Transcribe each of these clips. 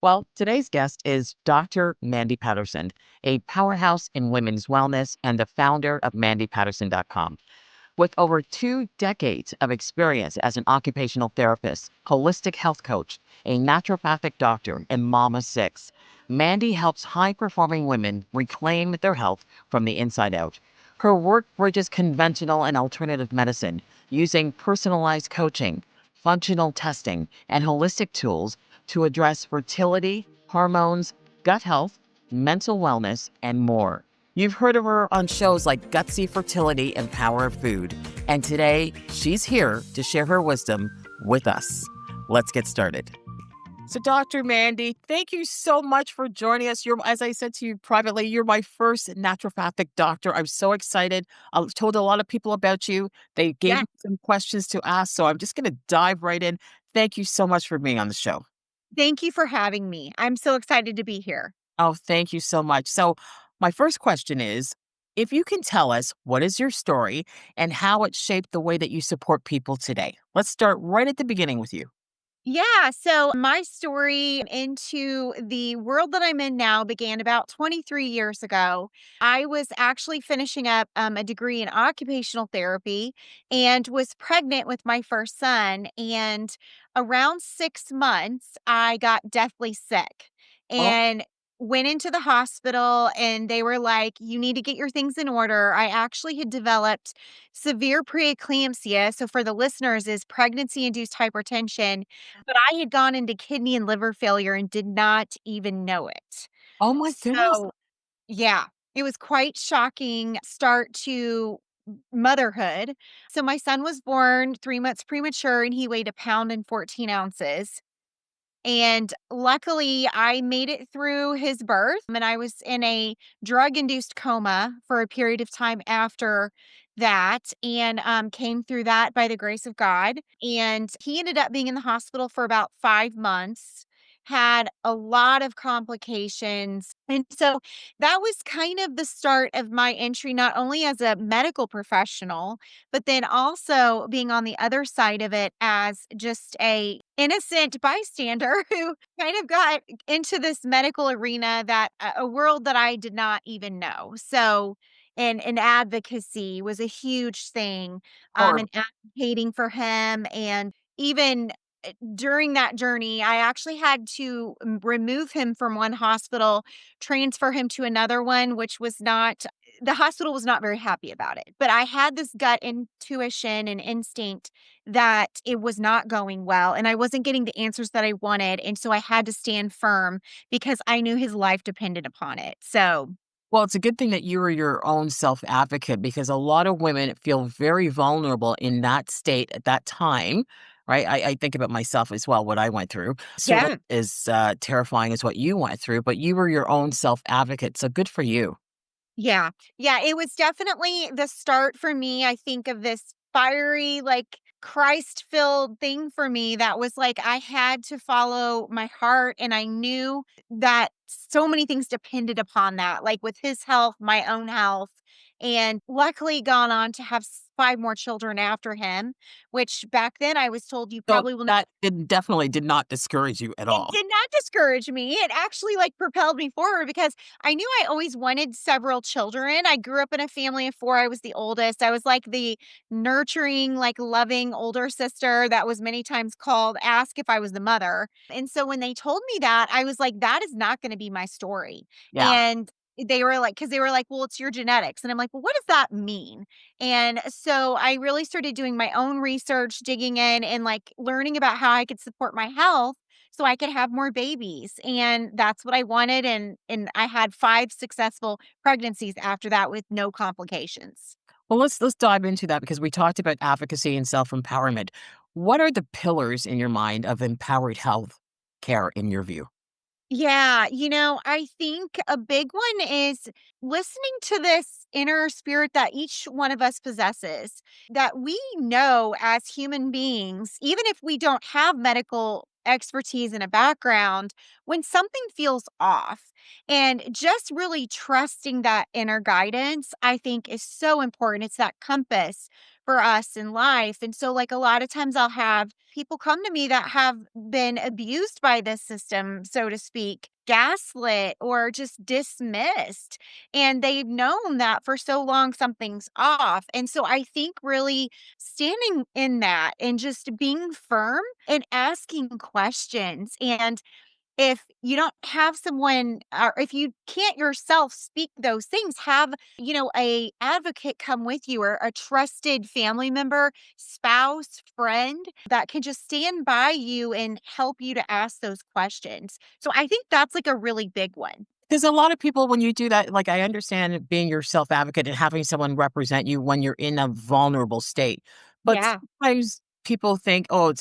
Well, today's guest is Dr. Mandy Patterson, a powerhouse in women's wellness and the founder of MandyPatterson.com. With over 2 decades of experience as an occupational therapist, holistic health coach, a naturopathic doctor, and mom of six, Mandy helps high performing women reclaim their health from the inside out. Her work bridges conventional and alternative medicine using personalized coaching, functional testing, and holistic tools to address fertility, hormones, gut health, mental wellness, and more. You've heard of her on shows like Gutsy Fertility and Power of Food. And today, she's here to share her wisdom with us. Let's get started. So, Dr. Mandy, thank you so much for joining us. As I said to you privately, you're my first naturopathic doctor. I'm so excited. I told a lot of people about you. They gave Yeah, me some questions to ask. So, I'm just going to dive right in. Thank you so much for being on the show. thank you for having me. I'm so excited to be here. Oh, thank you so much. So, my first question is if you can tell us what is your story and how it shaped the way that you support people today. Let's start right at the beginning with you. Yeah, so my story into the world that I'm in now began about 23 years ago. I was actually finishing up a degree in occupational therapy and was pregnant with my first son. And around 6 months, I got deathly sick. Oh, And went into the hospital and they were like, you need to get your things in order. I actually had developed severe preeclampsia. So, for the listeners, is pregnancy induced hypertension, but I had gone into kidney and liver failure and did not even know it. oh my goodness. So, yeah, it was quite shocking start to motherhood. So my son was born 3 months premature and he weighed a pound and 14 ounces. And luckily, I made it through his birth, and I was in a drug-induced coma for a period of time after that, and, came through that by the grace of God, and he ended up being in the hospital for about 5 months, had a lot of complications, and so that was kind of the start of my entry, not only as a medical professional, but then also being on the other side of it as just a innocent bystander who kind of got into this medical arena, that a world that I did not even know. So, and advocacy was a huge thing, Or and advocating for him. And even during that journey, I actually had to remove him from one hospital, transfer him to another one, which was not, the hospital was not very happy about it. But I had this gut intuition and instinct that it was not going well and I wasn't getting the answers that I wanted. And so I had to stand firm because I knew his life depended upon it. So, well, it's a good thing that you were your own self advocate because a lot of women feel very vulnerable in that state at that time. Right. I think about myself as well, what I went through. Certainly yeah. is terrifying as what you went through, but you were your own self advocate. So good for you. Yeah. Yeah, it was definitely the start for me, I think, of this fiery, like, Christ-filled thing for me that was like I had to follow my heart, and I knew that so many things depended upon that, like with his health, my own health, and luckily gone on to have 5 more children after him, which back then I was told you So probably will. that definitely did not discourage you at It all. did not discourage me. It actually, like, propelled me forward because I knew I always wanted several children. I grew up in a family of 4. I was the oldest. I was, like, the nurturing, like, loving older sister that was many times called, asked if I was the mother. And so when they told me that, I was like, "That is not gonna be my story." Yeah. And they were like, because they were like, "Well, it's your genetics." And I'm like, "Well, what does that mean?" And so I really started doing my own research, digging in and, like, learning about how I could support my health so I could have more babies, and that's what I wanted, and I had 5 successful pregnancies after that with no complications. Well, let's dive into that because we talked about advocacy and self-empowerment. What are the pillars in your mind of empowered health care in your view? Yeah, I think a big one is listening to this inner spirit that each one of us possesses, that we know as human beings, even if we don't have medical expertise and a background when something feels off. And just really trusting that inner guidance, I think, is so important. It's that compass for us in life. And so, like, a lot of times I'll have people come to me that have been abused by this system, so to speak, gaslit or just dismissed. And they've known that for so long something's off. And so I think really standing in that and just being firm and asking questions. And if you don't have someone, or if you can't yourself speak those things, have, a advocate come with you, or a trusted family member, spouse, friend that can just stand by you and help you to ask those questions. So I think that's like a really big one. Because a lot of people, when you do that, like I understand being your self advocate and having someone represent you when you're in a vulnerable state. But Yeah. sometimes people think, oh,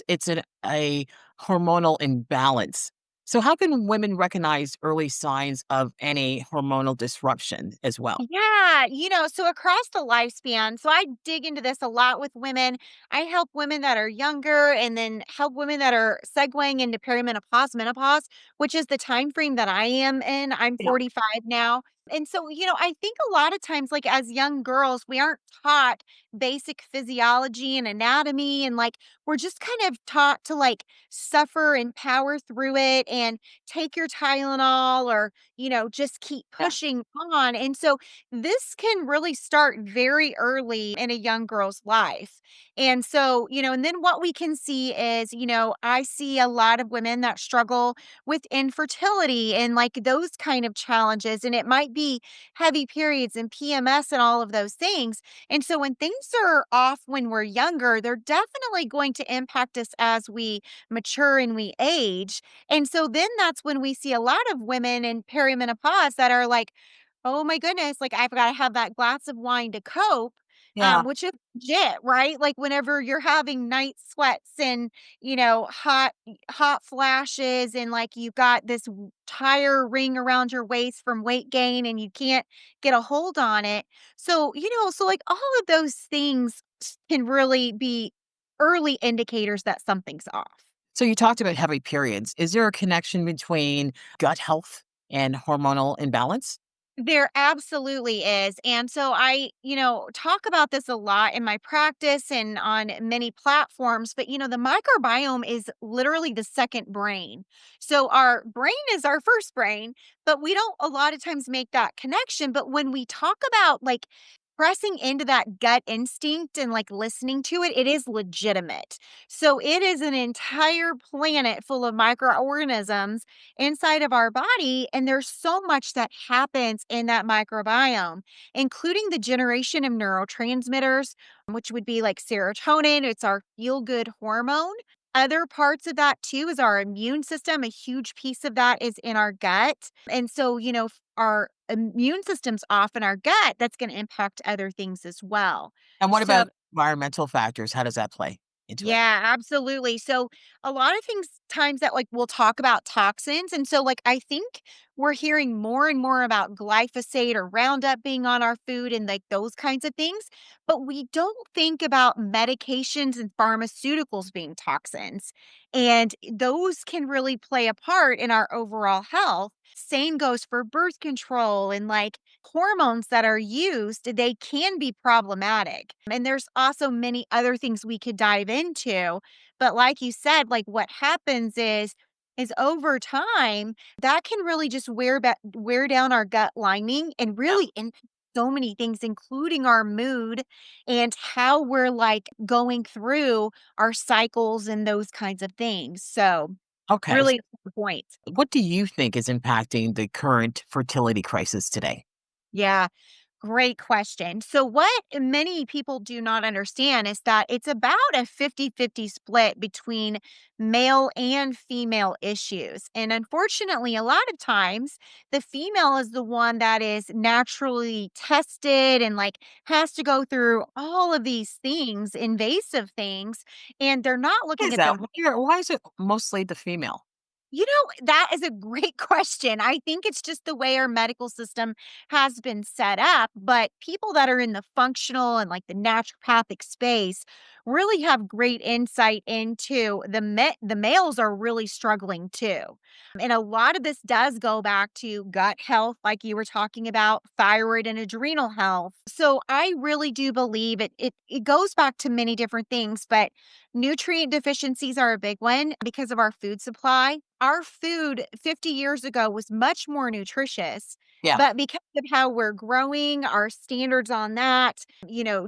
a hormonal imbalance. So, how can women recognize early signs of any hormonal disruption as well? Yeah, so across the lifespan, so I dig into this a lot with women. I help women that are younger and then help women that are segueing into perimenopause, menopause, which is the time frame that I am in. I'm Yeah. 45 now. And so, I think a lot of times, like as young girls, we aren't taught basic physiology and anatomy. And like, we're just kind of taught to like suffer and power through it and take your Tylenol, or, just keep Yeah. pushing on. And so, this can really start very early in a young girl's life. And so, and then what we can see is, I see a lot of women that struggle with infertility and like those kind of challenges. And it might be heavy periods and PMS and all of those things. And so, when things are off when we're younger, they're definitely going to impact us as we mature and we age. And so, then that's when we see a lot of women in perimenopause that are like, oh my goodness, like, I've gotta have that glass of wine to cope, Yeah. which is legit, right? Like, whenever you're having night sweats and, hot flashes and, like, you've got this tire ring around your waist from weight gain and you can't get a hold on it. So, like, all of those things can really be early indicators that something's off. So, you talked about heavy periods. Is there a connection between gut health and hormonal imbalance? There absolutely is. And so I, talk about this a lot in my practice and on many platforms, but the microbiome is literally the second brain. So our brain is our first brain, but we don't a lot of times make that connection. But when we talk about like pressing into that gut instinct and like listening to it, it is legitimate. So it is an entire planet full of microorganisms inside of our body. And there's so much that happens in that microbiome, including the generation of neurotransmitters, which would be like serotonin. It's our feel good hormone. Other parts of that too is our immune system. A huge piece of that is in our gut. And so, our immune system's off in our gut, that's going to impact other things as well. And what So, about environmental factors? How does that play into it? yeah, absolutely. So a lot of things times that like we'll talk about toxins. And so like I think we're hearing more and more about glyphosate or Roundup being on our food and like those kinds of things. But we don't think about medications and pharmaceuticals being toxins. And those can really play a part in our overall health. Same goes for birth control and like hormones that are used, they can be problematic. And there's also many other things we could dive into. But like you said, like what happens is over time that can really just wear down our gut lining and Yeah. really impact so many things, including our mood and how we're like going through our cycles and those kinds of things. So Okay. really the point. What do you think is impacting the current fertility crisis today? Yeah. Great question. So, what many people do not understand is that it's about a 50-50 split between male and female issues. And unfortunately, a lot of times the female is the one that is naturally tested and like has to go through all of these things, invasive things, and they're not Why looking is at that? the Why is it mostly the female? that is a great question. I think it's just the way our medical system has been set up. But people that are in the functional and like the naturopathic space, really have great insight into the males are really struggling too. And a lot of this does go back to gut health, like you were talking about, thyroid and adrenal health. So I really do believe it goes back to many different things, but nutrient deficiencies are a big one because of our food supply. Our food 50 years ago was much more nutritious, Yeah. but because of how we're growing, our standards on that,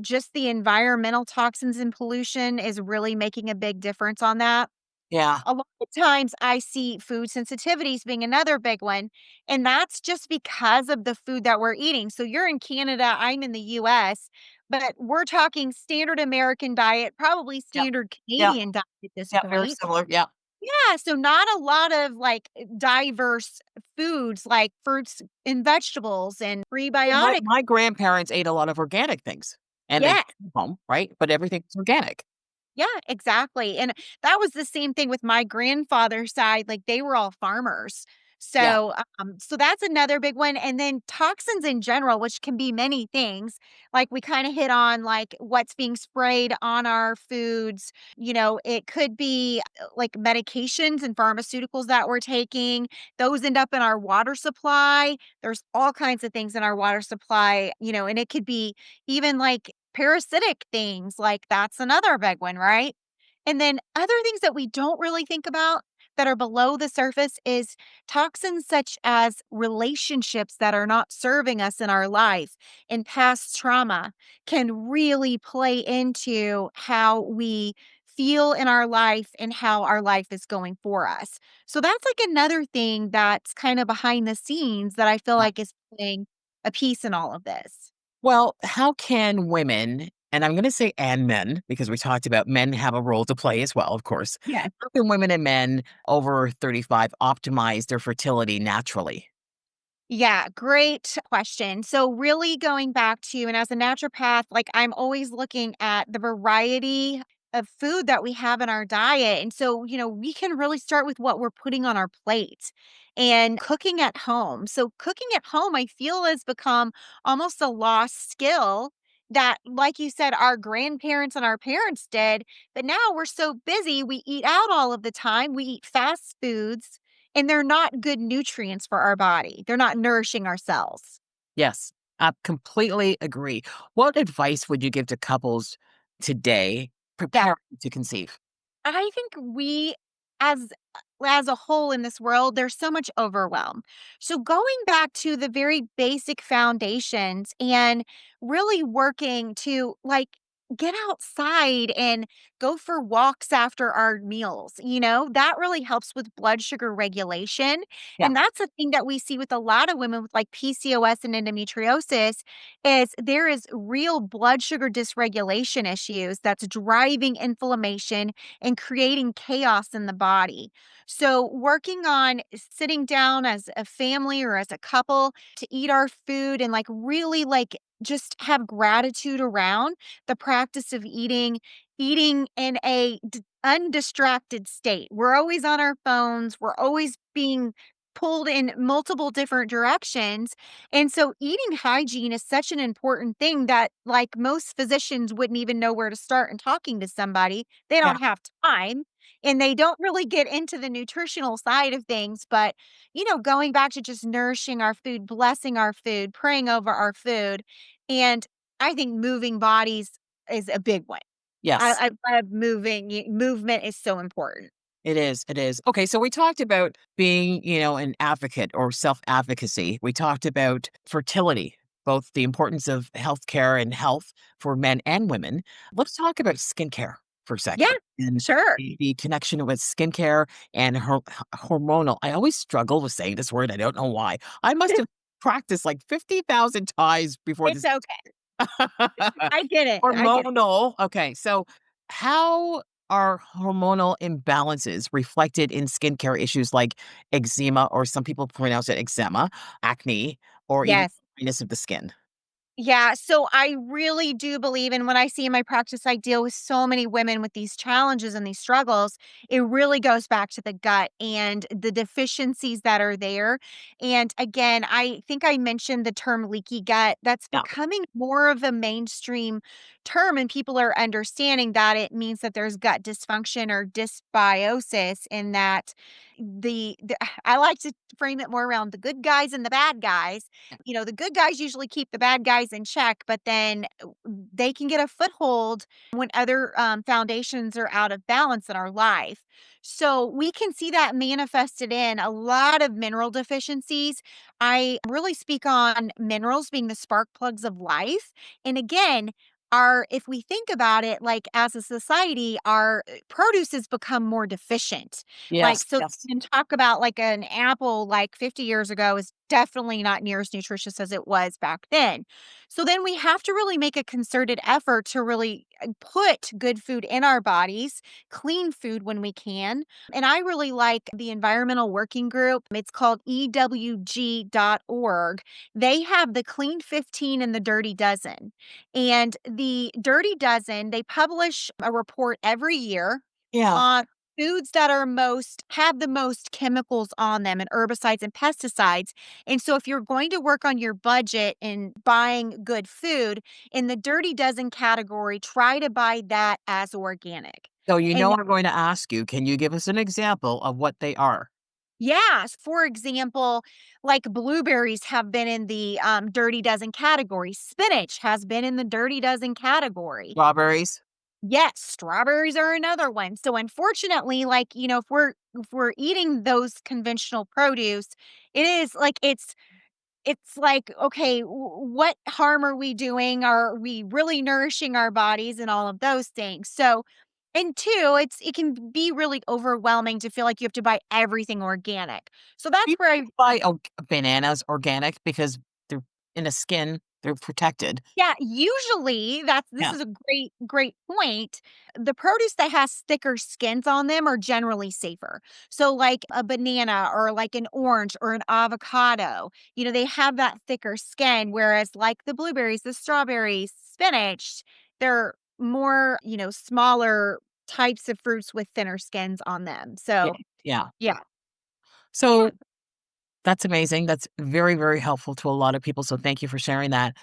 just the environmental toxins and pollution is really making a big difference on that. Yeah. A lot of times I see food sensitivities being another big one, and that's just because of the food that we're eating. So you're in Canada, I'm in the US, but we're talking standard American diet, probably Yep. standard Yep. Canadian diet at this Yep. Very point. similar. Yeah. Yeah, so not a lot of like diverse foods like fruits and vegetables and Well, my prebiotic. my grandparents ate a lot of organic things, and they Yeah. came home, right? But everything's organic. Yeah, exactly, and that was the same thing with my grandfather's side, like, they were all farmers. Yeah. So that's another big one, and then toxins in general, which can be many things, like, we kinda hit on, like, what's being sprayed on our foods, it could be, like, medications and pharmaceuticals that we're taking, those end up in our water supply, there's all kinds of things in our water supply, and it could be even, like, parasitic things, like, that's another big one, right? And then other things that we don't really think about that are below the surface is toxins such as relationships that are not serving us in our life and past trauma can really play into how we feel in our life and how our life is going for us. So that's like another thing that's kind of behind the scenes that I feel Yeah. like is playing a piece in all of this. Well, how can women, and I'm going to say and men, because we talked about men have a role to play as well, of course. Yeah. How can women and men over 35 optimize their fertility naturally? Yeah, great question. So, really going back to, and as a naturopath, like I'm always looking at the variety of food that we have in our diet. And so, we can really start with what we're putting on our plate and cooking at home. So, cooking at home, I feel, has become almost a lost skill that, like you said, our grandparents and our parents did. But now we're so busy, we eat out all of the time, we eat fast foods and they're not good nutrients for our body. They're not nourishing our cells. Yes, I completely agree. What advice would you give to couples today Yeah. preparing to conceive? I think we as as a whole in this world, there's so much overwhelm. So going back to the very basic foundations and really working to like get outside and go for walks after our meals, that really helps with blood sugar regulation. Yeah, And that's a thing that we see with a lot of women with like PCOS and endometriosis is there is real blood sugar dysregulation issues that's driving inflammation and creating chaos in the body. So, working on sitting down as a family or as a couple to eat our food and like really like just have gratitude around the practice of eating in a undistracted state. We're always on our phones, we're always being pulled in multiple different directions. And so eating hygiene is such an important thing that like most physicians wouldn't even know where to start in talking to somebody. They yeah, don't have time and they don't really get into the nutritional side of things, but going back to just nourishing our food, blessing our food, praying over our food, and I think moving bodies is a big one. yes. I love moving. Movement is so important. It is, it is. Okay, so we talked about being, an advocate or self-advocacy. We talked about fertility, both the importance of healthcare and health for men and women. Let's talk about skincare for a Yeah, second and sure. the connection with skincare and hormonal. I always struggle with saying this word. I don't know why. I must have practiced like 50,000 times before It's this. okay. I get it. I get it. Hormonal. Okay. So, how are hormonal imbalances reflected in skincare issues like eczema, or some people pronounce it eczema, acne, or even Yes. dryness of the skin? Yeah, so I really do believe, and when I see in my practice, I deal with so many women with these challenges and these struggles. It really goes back to the gut and the deficiencies that are there. And again, I think I mentioned the term leaky gut. That's Yeah. becoming more of a mainstream term, and people are understanding that it means that there's gut dysfunction or dysbiosis, in that the I like to frame it more around the good guys and the bad guys. The good guys usually keep the bad guys in check, but then they can get a foothold when other foundations are out of balance in our life. So we can see that manifested in a lot of mineral deficiencies. I really speak on minerals being the spark plugs of life. And again, if we think about it, like as a society, our produce has become more deficient. Like, Yes, so yes. and talk about like an apple like 50 years ago is definitely not near as nutritious as it was back then. So then we have to really make a concerted effort to really put good food in our bodies, clean food when we can. And I really like the environmental working group. It's called EWG.org. They have the clean 15 and the dirty dozen. And the dirty dozen, they publish a report every year Yeah. on foods that are most have the most chemicals on them and herbicides and pesticides. And so if you're going to work on your budget and buying good food, in the dirty dozen category, try to buy that as organic. So And I'm going to ask you, can you give us an example of what they are? yes, for example, like blueberries have been in the dirty dozen category. Spinach has been in the dirty dozen category. Strawberries? Yes, strawberries are another one. So unfortunately, like, if we're eating those conventional produce, it is like it's like, okay, what harm are we doing? Are we really nourishing our bodies and all of those things? So, and two, it can be really overwhelming to feel like you have to buy everything organic. So that's People where I buy bananas organic because they're in a skin, they're protected. Yeah, usually this Yeah. is a great point. The produce that has thicker skins on them are generally safer. So like a banana or like an orange or an avocado, they have that thicker skin, whereas like the blueberries, the strawberries, spinach, they're more, smaller types of fruits with thinner skins on them. Yeah. So, Yeah. yeah. So that's amazing. That's very, very helpful to a lot of people. So thank you for sharing that.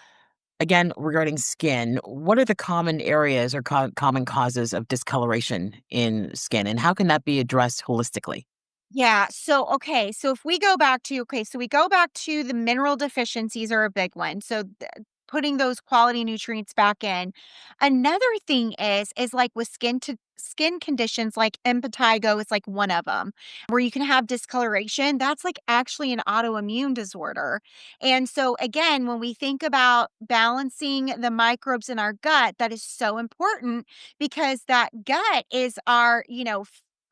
Again, regarding skin, what are the common areas or common causes of discoloration in skin, and how can that be addressed holistically? Yeah. So, okay. So if we go back to, so we go back to the mineral deficiencies are a big one. So putting those quality nutrients back in. Another thing is like with skin conditions like impetigo is like one of them where you can have discoloration. That's like actually an autoimmune disorder. And so again, when we think about balancing the microbes in our gut, that is so important because that gut is our,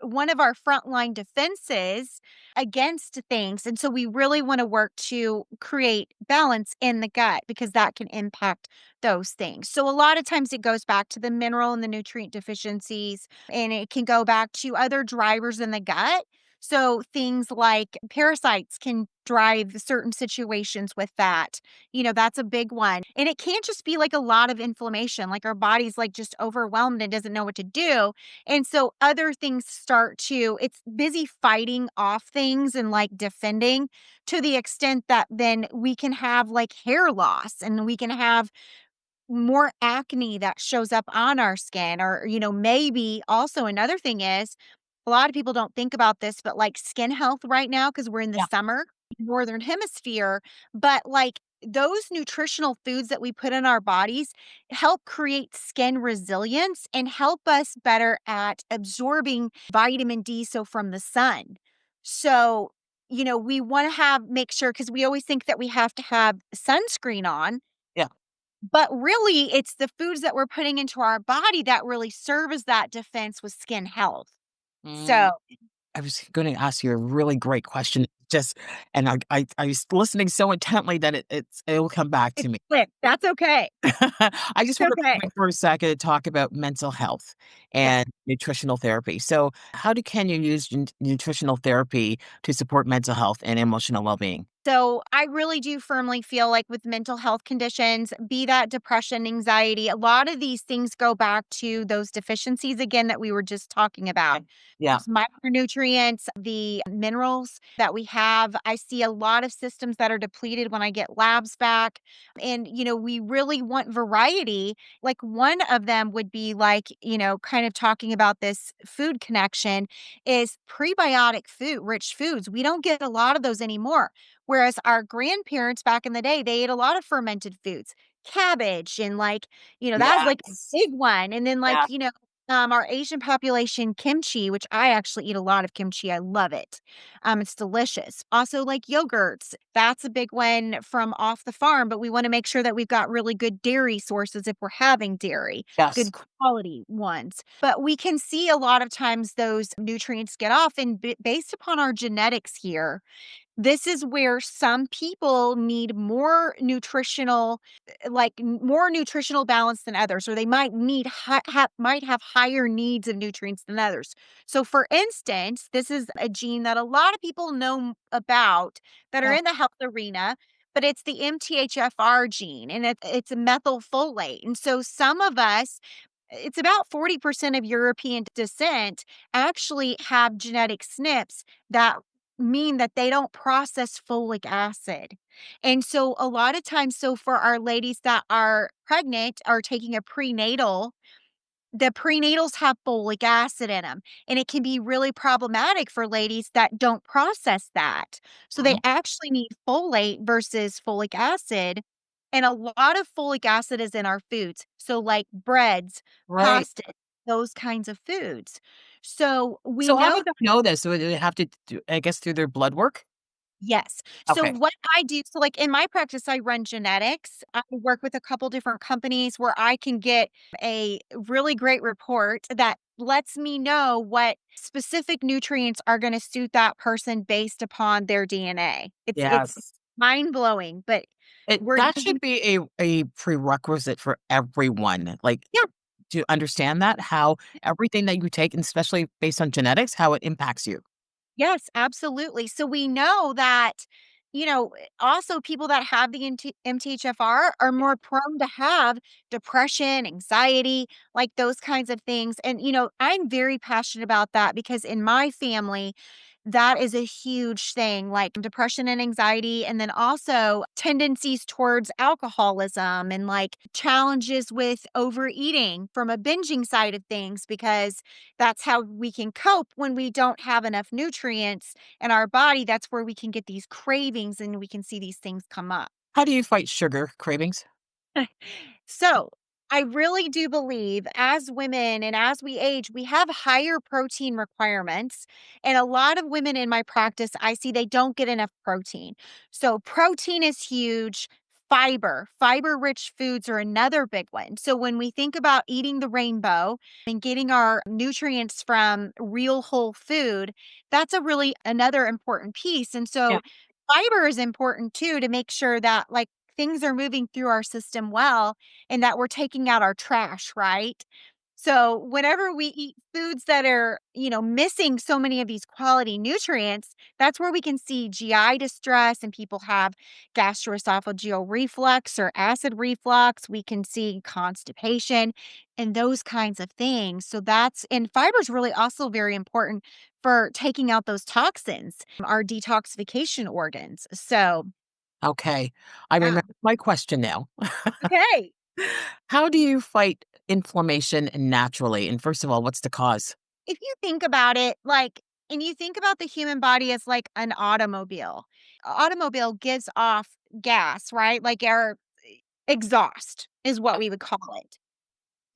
one of our frontline defenses against things. And so we really want to work to create balance in the gut because that can impact those things. So a lot of times it goes back to the mineral and the nutrient deficiencies, and it can go back to other drivers in the gut. So things like parasites can drive certain situations with that. That's a big one. And it can't just be like a lot of inflammation, like our body's like just overwhelmed and doesn't know what to do. And so other things it's busy fighting off things and like defending to the extent that then we can have like hair loss and we can have more acne that shows up on our skin. Or, maybe also another thing is a lot of people don't think about this, but like skin health right now, because we're in the Yeah. summer, northern hemisphere, but like those nutritional foods that we put in our bodies help create skin resilience and help us better at absorbing vitamin D. So from the sun. So, we want to make sure because we always think that we have to have sunscreen on, Yeah. but really it's the foods that we're putting into our body that really serve as that defense with skin health. So, Mm, I was going to ask you a really great question. Just, and I was listening so intently that it'll come back to it's me. quick. That's okay. I just It's want to okay. pivot for a second to talk about mental health Yeah. and nutritional therapy. So, how can you use nutritional therapy to support mental health and emotional well being? So I really do firmly feel like with mental health conditions, be that depression, anxiety, a lot of these things go back to those deficiencies again that we were just talking about. Yeah. Those micronutrients, the minerals that we have. I see a lot of systems that are depleted when I get labs back. And, we really want variety. Like one of them would be like, kind of talking about this food connection is prebiotic food, rich foods. We don't get a lot of those anymore. Whereas our grandparents back in the day, they ate a lot of fermented foods, cabbage and that's like a Yes. big one. And then Yeah. our Asian population, kimchi, which I actually eat a lot of kimchi. I love it. It's delicious. Also like yogurts. That's a big one from off the farm, but we want to make sure that we've got really good dairy sources if we're having dairy, Yes. good quality ones. But we can see a lot of times those nutrients get off and based upon our genetics here, this is where some people need more nutritional balance than others, or they might need might have higher needs of nutrients than others. So, for instance, this is a gene that a lot of people know about that are Yeah. in the health arena, but it's the MTHFR gene, and it's a methylfolate. And so, some of us, it's about 40% of European descent actually have genetic SNPs that mean that they don't process folic acid. And so a lot of times, so for our ladies that are pregnant or taking a prenatal, the prenatals have folic acid in them, and it can be really problematic for ladies that don't process that. So they Mhm. actually need folate versus folic acid, and a lot of folic acid is in our foods. So like breads, Right. pasta, those kinds of foods. So we So how know. would they know this? So would they have to do, I guess, through their blood work? Yes. So Okay. what I do, so like in my practice, I run genetics. I work with a couple different companies where I can get a really great report that lets me know what specific nutrients are going to suit that person based upon their DNA. It's Yes. mind blowing, but we're That using. should be a prerequisite for everyone, like, Yeah. to understand that, how everything that you take, and especially based on genetics, how it impacts you. Yes, absolutely. So we know that, also people that have the MTHFR are more prone to have depression, anxiety, like those kinds of things. And, I'm very passionate about that because in my family, that is a huge thing, like depression and anxiety, and then also tendencies towards alcoholism and like challenges with overeating from a binging side of things, because that's how we can cope when we don't have enough nutrients in our body. That's where we can get these cravings and we can see these things come up. How do you fight sugar cravings? So, I really do believe as women and as we age, we have higher protein requirements. And a lot of women in my practice, I see they don't get enough protein. So, protein is huge. Fiber rich foods are another big one. So, when we think about eating the rainbow and getting our nutrients from real whole food, that's a really another important piece. And Yeah. so, fiber is important too to make sure that like things are moving through our system well and that we're taking out our trash, right? So, whenever we eat foods that are, missing so many of these quality nutrients, that's where we can see GI distress and people have gastroesophageal reflux or acid reflux. We can see constipation and those kinds of things. So, and fiber is really also very important for taking out those toxins, our detoxification organs. So, Okay. I yeah. remember my question now. Okay. How do you fight inflammation naturally? And first of all, what's the cause? If you think about it, and you think about the human body as like an automobile. A automobile gives off gas, right? Like our exhaust is what we would call it.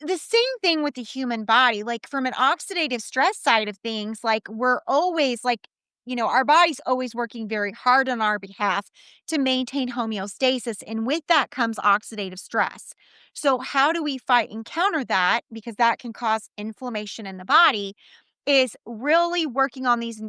The same thing with the human body, like from an oxidative stress side of things, like we're always like, our body's always working very hard on our behalf to maintain homeostasis. And with that comes oxidative stress. So, how do we fight and counter that? Because that can cause inflammation in the body, is really working on these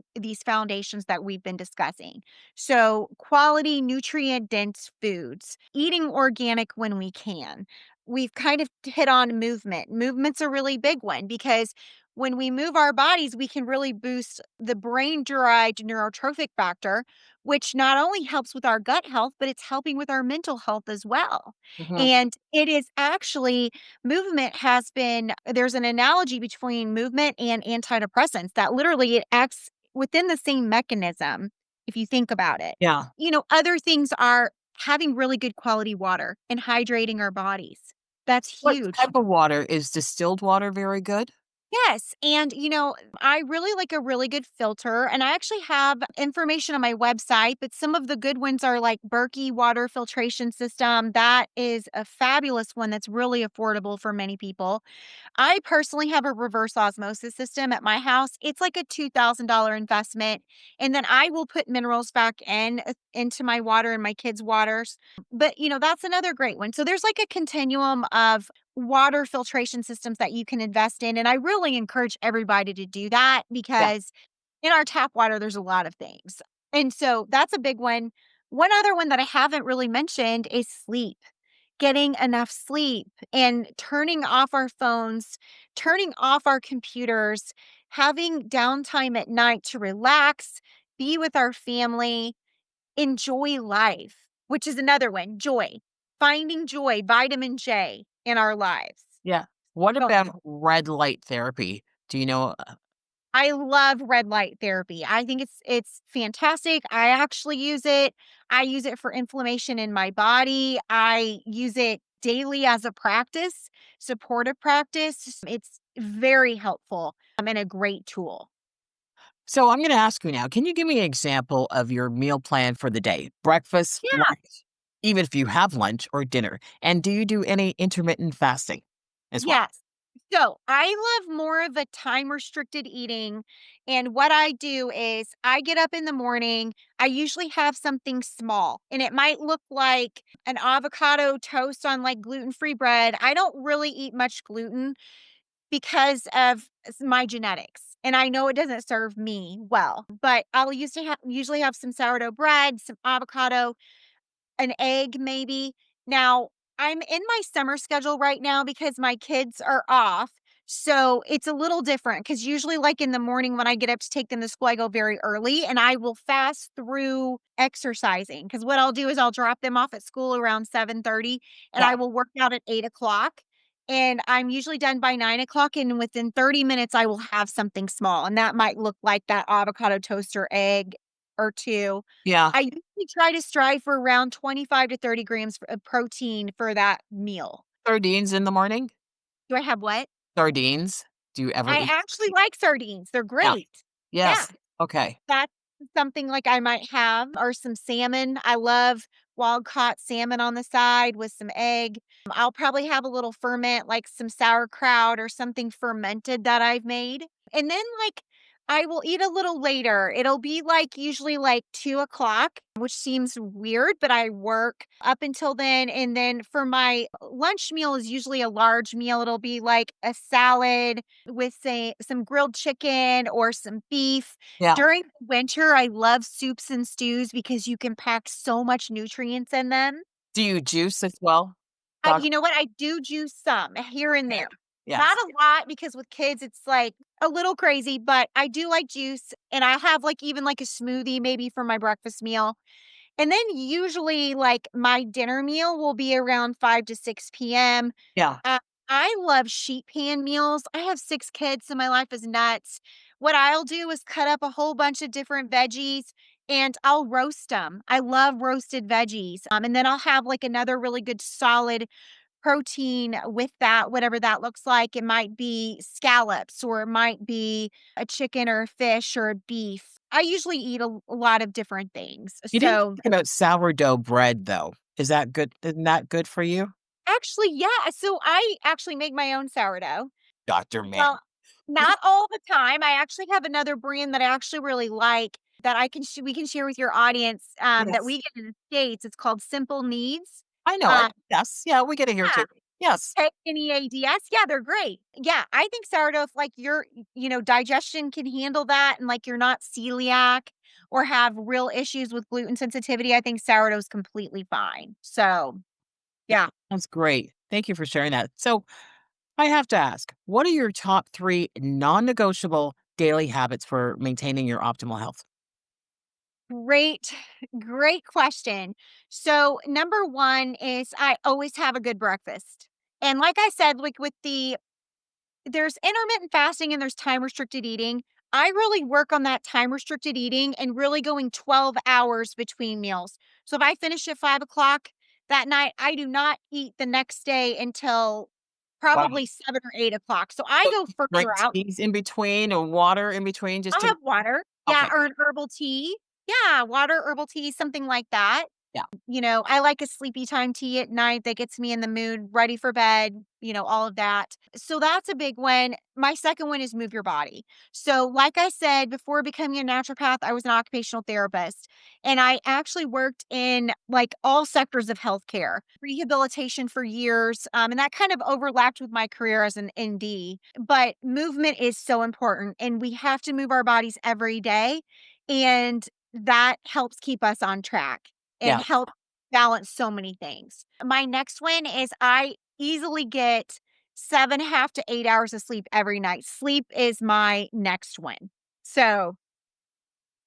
foundations that we've been discussing. So, quality nutrient dense foods, eating organic when we can. We've kind of hit on movement. Movement's a really big one because when we move our bodies, we can really boost the brain-derived neurotrophic factor, which not only helps with our gut health, but it's helping with our mental health as well. Mhm. And it is actually movement has been there's an analogy between movement and antidepressants that literally it acts within the same mechanism if you think about it. Yeah. Other things are having really good quality water and hydrating our bodies. That's What huge. type of water? Is distilled water very good? Yes, and, I really like a really good filter, and I actually have information on my website, but some of the good ones are like Berkey water filtration system. That is a fabulous one that's really affordable for many people. I personally have a reverse osmosis system at my house. It's like a $2,000 investment, and then I will put minerals back into my water and my kids' waters. But, that's another great one. So there's like a continuum of water filtration systems that you can invest in, and I really encourage everybody to do that Yeah. because in our tap water there's a lot of things. And so that's a big one. One other one that I haven't really mentioned is sleep. Getting enough sleep and turning off our phones, turning off our computers, having downtime at night to relax, be with our family, enjoy life, which is another one, joy. Finding joy, vitamin J in our lives. Yeah. What So about red light therapy? Do you know? I love red light therapy. I think it's fantastic. I actually use it. I use it for inflammation in my body. I use it daily as a practice, supportive practice. It's very helpful and a great tool. So I'm going to ask you now, can you give me an example of your meal plan for the day? Breakfast, Yeah. lunch, even if you have lunch or dinner. And do you do any intermittent fasting as well? Yes. So I love more of a time restricted eating. And what I do is I get up in the morning. I usually have something small, and it might look like an avocado toast on like gluten free bread. I don't really eat much gluten because of my genetics. And I know it doesn't serve me well, but I'll usually have some sourdough bread, some avocado, an egg maybe. Now, I'm in my summer schedule right now because my kids are off. So it's a little different because usually, like in the morning when I get up to take them to school, I go very early and I will fast through exercising. Because what I'll do is I'll drop them off at school around 7:30 and Yeah. I will work out at 8 o'clock. And I'm usually done by 9 o'clock. And within 30 minutes, I will have something small. And that might look like that avocado toast or egg or two. Yeah. I usually try to strive for around 25 to 30 grams of protein for that meal. Sardines in the morning? Do I have what? Sardines? Do you ever I eat? actually like sardines. They're Yeah. great. Yeah. Yes. Okay. That's something like I might have or some salmon. I love wild caught salmon on the side with some egg. I'll probably have a little ferment, like some sauerkraut or something fermented that I've made. And then, like, I will eat a little later. It'll be like usually like 2 o'clock, which seems weird, but I work up until then. And then for my lunch meal is usually a large meal. It'll be like a salad with, say, some grilled chicken or some beef. Yeah. During winter, I love soups and stews because you can pack so much nutrients in them. Do you juice as well? You know what? I do juice some here and there. Not Yes. a lot because with kids, it's like a little crazy, but I do like juice and I have like even like a smoothie maybe for my breakfast meal. And then usually, like, my dinner meal will be around 5 to 6 p.m. Yeah. Uh, I love sheet pan meals. I have 6 kids, so my life is nuts. What I'll do is cut up a whole bunch of different veggies and I'll roast them. I love roasted veggies. And then I'll have, like, another really good solid protein with that, whatever that looks like. It might be scallops or it might be a chicken or a fish or a beef. I usually eat a lot of different things. You didn't So, talk about sourdough bread, though. Is that good? Isn't that good for you? actually, yeah, so I actually make my own sourdough. Dr. Man. Well, not all the time. I actually have another brand that I actually really like that we can share with your audience, that we Yes. get in the States. It's called Simple Needs. I know it. Um, Yes. Yeah, we get it here yeah. too. Yes. Neads. Yeah, they're great. Yeah, I think sourdough, if like your, digestion can handle that and like you're not celiac or have real issues with gluten sensitivity, I think sourdough is completely fine. So, Yeah, yeah. that's great. Thank you for sharing that. So, I have to ask, what are your top three non-negotiable daily habits for maintaining your optimal health? Great, great question. So, number one is I always have a good breakfast. And like I said, like with there's intermittent fasting and there's time restricted eating. I really work on that time restricted eating and really going 12 hours between meals. So if I finish at 5 o'clock that night, I do not eat the next day until Wow. probably 7 or 8 o'clock. So I So go you further drink out. teas in between or water in between just I'll to have water. Yeah, okay. or an herbal tea. Yeah, water, herbal tea, something like that. Yeah. I like a sleepy time tea at night that gets me in the mood, ready for bed, all of that. So that's a big one. My second one is move your body. So, like I said, before becoming a naturopath, I was an occupational therapist and I actually worked in like all sectors of healthcare, rehabilitation for years. And that kind of overlapped with my career as an ND. But movement is so important and we have to move our bodies every day. And that helps keep us on track and Yeah. help balance so many things. My next one is I easily get 7.5 to 8 hours of sleep every night. Sleep is my next one. So,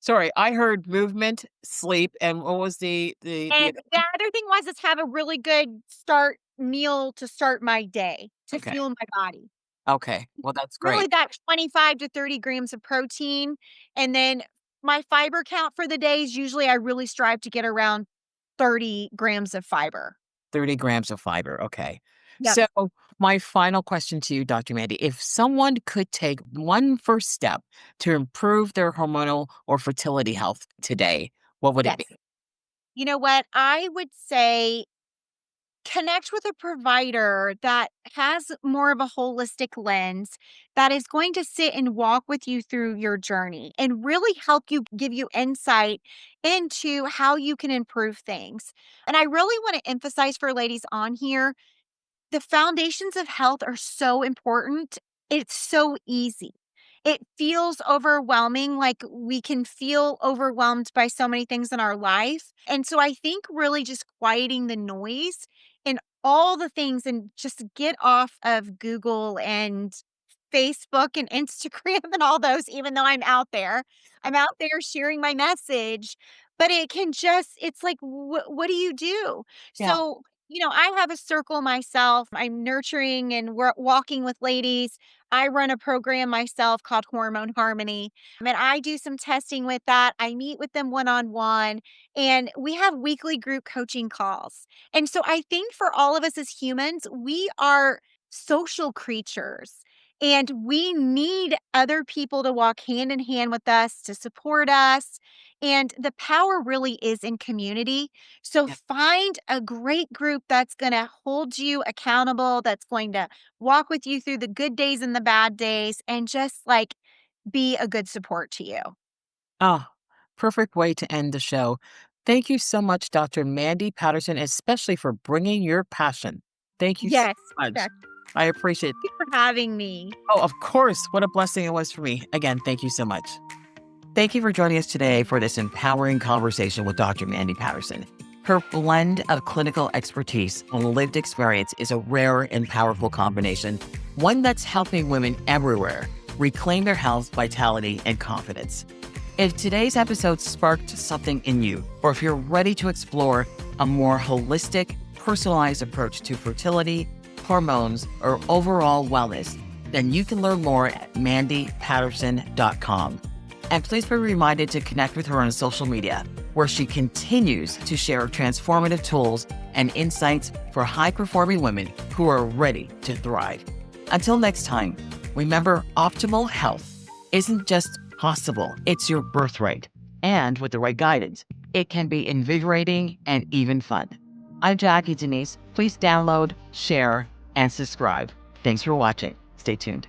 Sorry, I heard movement, sleep, and what was the and other the one? other thing was is have a really good start meal to start my day to Okay. fuel my body. Okay. Well, that's Really great. that 25 to 30 grams of protein. And then my fiber count for the days, usually I really strive to get around 30 grams of fiber. 30 grams of fiber. Okay. Yep. So, my final question to you, Dr. Mandy, if someone could take one first step to improve their hormonal or fertility health today, what would it Yes. be? You know what? I would say connect with a provider that has more of a holistic lens that is going to sit and walk with you through your journey and really help you give you insight into how you can improve things. And I really want to emphasize for ladies on here the foundations of health are so important. It's so easy. It feels overwhelming, like we can feel overwhelmed by so many things in our life. And so I think really just quieting the noise and all the things and just get off of Google and Facebook and Instagram and all those, even though I'm out there. I'm out there sharing my message, but it can just, it's like, what do you do? Yeah. So I have a circle myself. I'm nurturing and we're walking with ladies. I run a program myself called Hormone Harmony. And I do some testing with that. I meet with them one on one and we have weekly group coaching calls. And so I think for all of us as humans, we are social creatures and we need other people to walk hand in hand with us to support us. And the power really is in community. So Yeah. find a great group that's going to hold you accountable, that's going to walk with you through the good days and the bad days, and just like be a good support to you. Ah, perfect way to end the show. Thank you so much, Dr. Mandy Patterson, especially for bringing your passion. Thank you so Yes. much. Thank I appreciate it. you for having me. Oh, of course. What a blessing it was for me. Again, thank you so much. Thank you for joining us today for this empowering conversation with Dr. Mandy Patterson. Her blend of clinical expertise and lived experience is a rare and powerful combination, one that's helping women everywhere reclaim their health, vitality, and confidence. If today's episode sparked something in you, or if you're ready to explore a more holistic, personalized approach to fertility, hormones, or overall wellness, then you can learn more at mandypatterson.com. And please be reminded to connect with her on social media, where she continues to share transformative tools and insights for high-performing women who are ready to thrive. Until next time, remember, optimal health isn't just possible, it's your birthright. And with the right guidance, it can be invigorating and even fun. I'm Jackie Denise. Please download, share, and subscribe. Thanks for watching. Stay tuned.